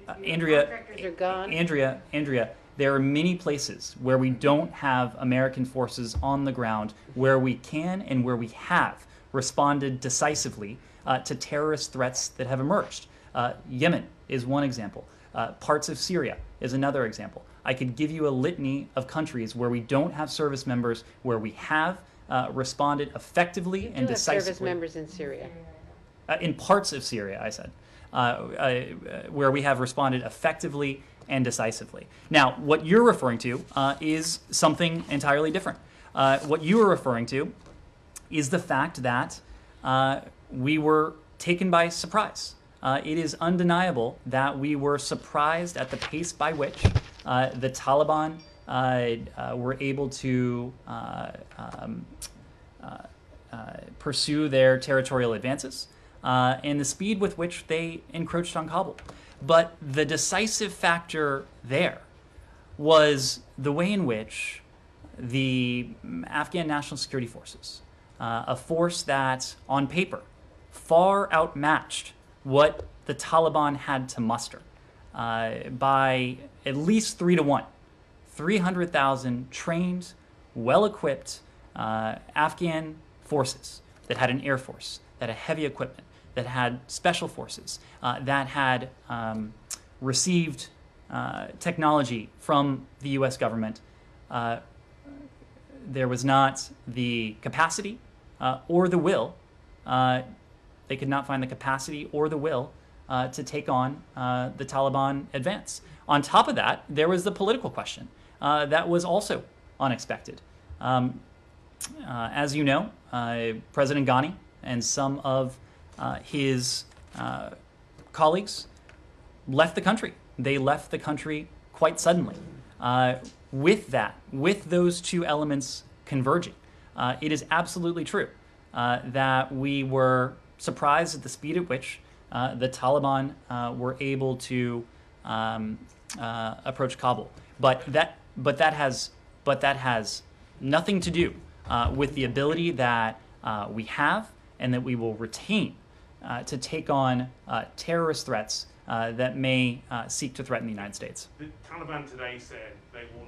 Contractors are gone. Andrea, there are many places where we don't have American forces on the ground where we can and where we have responded decisively to terrorist threats that have emerged. Yemen is one example. Parts of Syria is another example. I could give you a litany of countries where we don't have service members, where we have responded effectively and decisively. Service members in Syria. In parts of Syria, I said, where we have responded effectively and decisively. Now, what you're referring to is something entirely different. What you are referring to is the fact that we were taken by surprise. It is undeniable that we were surprised at the pace by which the Taliban were able to pursue their territorial advances and the speed with which they encroached on Kabul. But the decisive factor there was the way in which the Afghan National Security Forces, a force that on paper far outmatched what the Taliban had to muster by at least 3 to 1. 300,000 trained, well-equipped Afghan forces that had an air force, that had heavy equipment, that had special forces, that had received technology from the U.S. government. There was not the capacity or the will. They could not find the capacity or the will to take on the Taliban advance. On top of that, there was the political question that was also unexpected. As you know, President Ghani and some of his colleagues left the country. They left the country quite suddenly. With those two elements converging, it is absolutely true that we were surprised at the speed at which the Taliban were able to approach Kabul. But that has nothing to do with the ability that we have and that we will retain to take on terrorist threats that may seek to threaten the United States. The Taliban today said they want